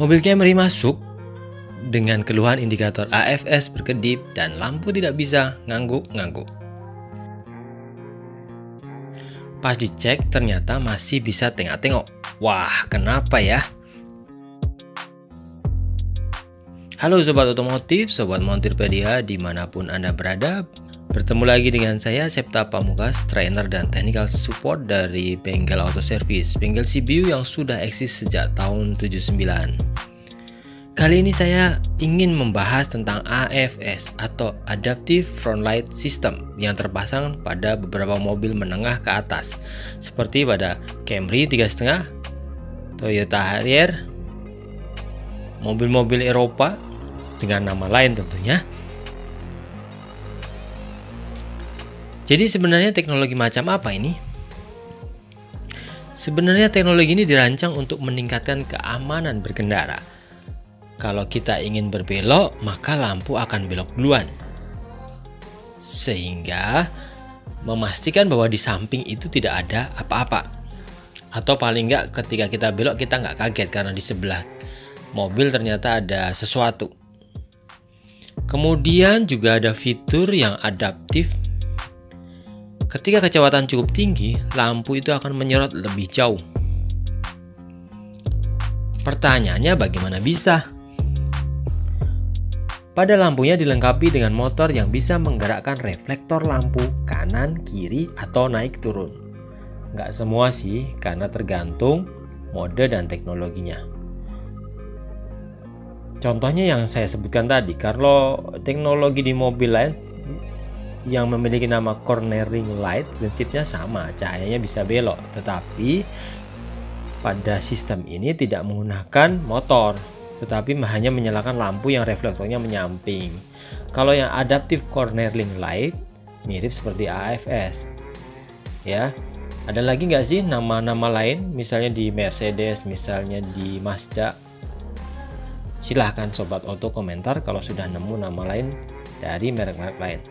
Mobil Camry masuk dengan keluhan indikator AFS berkedip dan lampu tidak bisa ngangguk-ngangguk. Pas dicek ternyata masih bisa tengok-tengok. Wah, kenapa ya? Halo Sobat Otomotif, Sobat Montirpedia dimanapun Anda berada. Bertemu lagi dengan saya Septa Pamungkas, trainer dan technical support dari Bengkel Auto Service, bengkel CBU yang sudah eksis sejak tahun 79. Kali ini saya ingin membahas tentang AFS atau Adaptive Front Light System yang terpasang pada beberapa mobil menengah ke atas seperti pada Camry 3,5, Toyota Harrier, mobil-mobil Eropa dengan nama lain tentunya. Jadi sebenarnya teknologi macam apa ini? Sebenarnya teknologi ini dirancang untuk meningkatkan keamanan berkendara. Kalau kita ingin berbelok, maka lampu akan belok duluan. Sehingga memastikan bahwa di samping itu tidak ada apa-apa. Atau paling nggak ketika kita belok kita nggak kaget karena di sebelah mobil ternyata ada sesuatu. Kemudian juga ada fitur yang adaptif. Ketika kecepatan cukup tinggi, lampu itu akan menyorot lebih jauh. Pertanyaannya bagaimana bisa? Pada lampunya dilengkapi dengan motor yang bisa menggerakkan reflektor lampu kanan, kiri, atau naik turun. Nggak semua sih, karena tergantung mode dan teknologinya. Contohnya yang saya sebutkan tadi, kalau teknologi di mobil lain yang memiliki nama cornering light, prinsipnya sama, cahayanya bisa belok, tetapi pada sistem ini tidak menggunakan motor, tetapi hanya menyalakan lampu yang reflektornya menyamping. Kalau yang adaptive cornering light mirip seperti AFS. Ya, ada lagi nggak sih nama-nama lain, misalnya di Mercedes, misalnya di Mazda? Silahkan Sobat Oto komentar kalau sudah nemu nama lain dari merek-merek lain.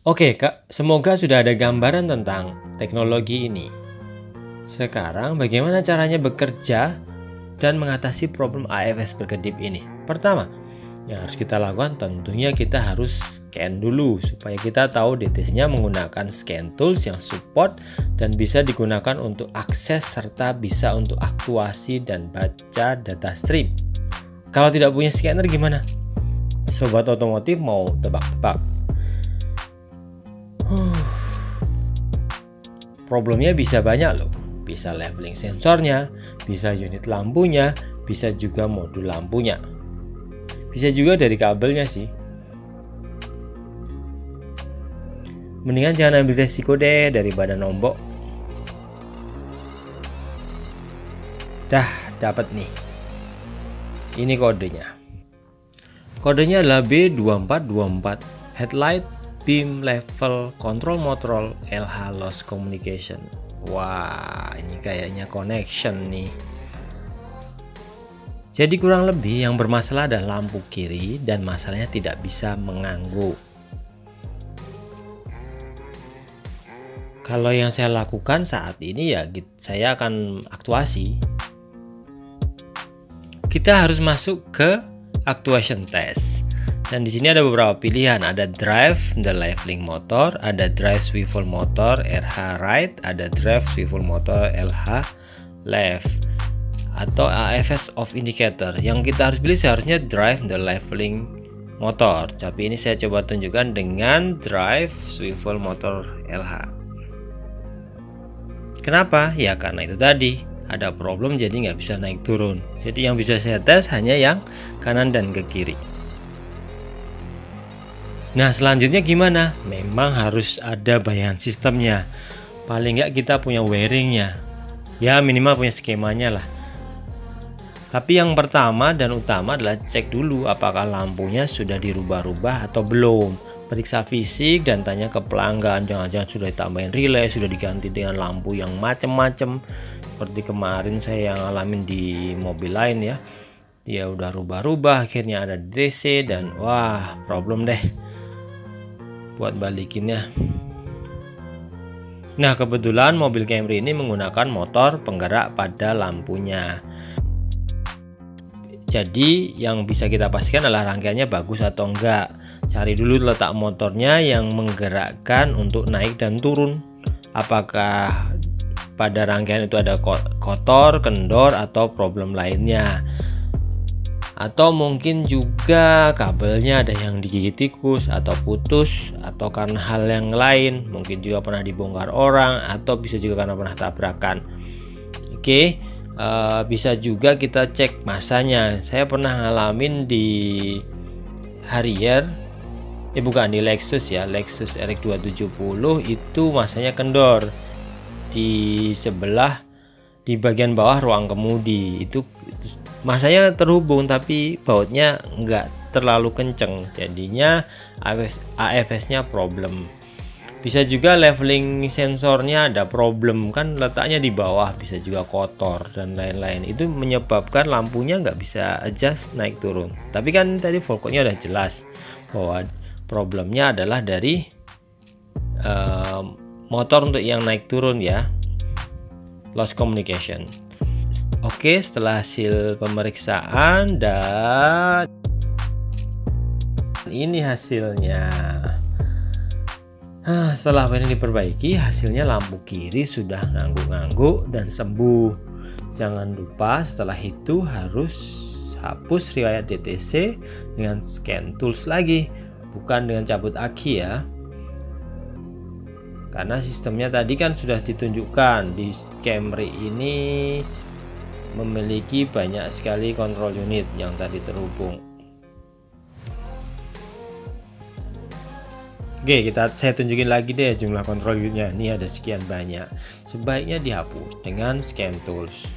Oke Kak, semoga sudah ada gambaran tentang teknologi ini. Sekarang bagaimana caranya bekerja dan mengatasi problem AFS berkedip ini? Pertama, yang harus kita lakukan tentunya kita harus scan dulu supaya kita tahu deteksinya menggunakan scan tools yang support dan bisa digunakan untuk akses serta bisa untuk aktuasi dan baca data stream. Kalau tidak punya scanner gimana? Sobat otomotif mau tebak-tebak? Problemnya bisa banyak loh. Bisa leveling sensornya, bisa unit lampunya, bisa juga modul lampunya. Bisa juga dari kabelnya sih. Mendingan jangan ambil resiko deh daripada nombok. Dah dapat nih. Ini kodenya. Kodenya adalah B2424 Headlight Beam Level Control Motor LH Loss Communication. Wah, ini kayaknya connection nih. Jadi kurang lebih yang bermasalah adalah lampu kiri dan masalahnya tidak bisa mengangguk. Kalau yang saya lakukan saat ini ya saya akan aktuasi. Kita harus masuk ke actuation test. Dan di sini ada beberapa pilihan, ada drive the leveling motor, ada drive swivel motor RH right, ada drive swivel motor LH left, atau AFS off indicator. Yang kita harus pilih seharusnya drive the leveling motor. Tapi ini saya coba tunjukkan dengan drive swivel motor LH. Kenapa? Ya karena itu tadi ada problem jadi nggak bisa naik turun. Jadi yang bisa saya tes hanya yang kanan dan ke kiri. Nah selanjutnya gimana? Memang harus ada bayangan sistemnya. Paling nggak kita punya wiringnya. Ya minimal punya skemanya lah. Tapi yang pertama dan utama adalah cek dulu apakah lampunya sudah dirubah-rubah atau belum. Periksa fisik dan tanya ke pelanggan. Jangan-jangan sudah ditambahin relay, sudah diganti dengan lampu yang macem-macem. Seperti kemarin saya yang ngalamin di mobil lain ya. Dia udah rubah-rubah, akhirnya ada DC dan wah problem deh buat balikinnya. Nah kebetulan mobil Camry ini menggunakan motor penggerak pada lampunya. Jadi yang bisa kita pastikan adalah rangkaiannya bagus atau enggak. Cari dulu letak motornya yang menggerakkan untuk naik dan turun. Apakah pada rangkaian itu ada kotor, kendor, atau problem lainnya. Atau mungkin juga kabelnya ada yang digigit tikus atau putus, atau karena hal yang lain, mungkin juga pernah dibongkar orang, atau bisa juga karena pernah tabrakan. Oke, bisa juga kita cek masanya. Saya pernah ngalamin di Harrier, bukan, di Lexus ya, Lexus RX 270 itu masanya kendor di sebelah, di bagian bawah ruang kemudi. Itu masanya terhubung tapi bautnya nggak terlalu kenceng, jadinya AFS-nya problem. Bisa juga leveling sensornya ada problem, kan letaknya di bawah, bisa juga kotor dan lain-lain. Itu menyebabkan lampunya nggak bisa adjust naik turun. Tapi kan tadi voltcode-nya udah jelas bahwa problemnya adalah dari motor untuk yang naik turun ya, lost communication. Oke, setelah hasil pemeriksaan dan ini hasilnya. Setelah ini diperbaiki, hasilnya lampu kiri sudah ngangguk-ngangguk dan sembuh. Jangan lupa setelah itu harus hapus riwayat DTC dengan scan tools lagi, bukan dengan cabut aki ya. Karena sistemnya tadi kan sudah ditunjukkan di Camry ini memiliki banyak sekali kontrol unit yang tadi terhubung. Oke, saya tunjukin lagi deh jumlah kontrol unitnya. Ini ada sekian banyak. Sebaiknya dihapus dengan scan tools.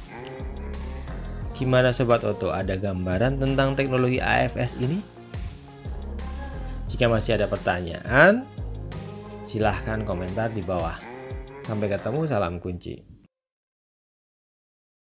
Gimana Sobat Oto? Ada gambaran tentang teknologi AFS ini? Jika masih ada pertanyaan, silahkan komentar di bawah. Sampai ketemu, salam kunci.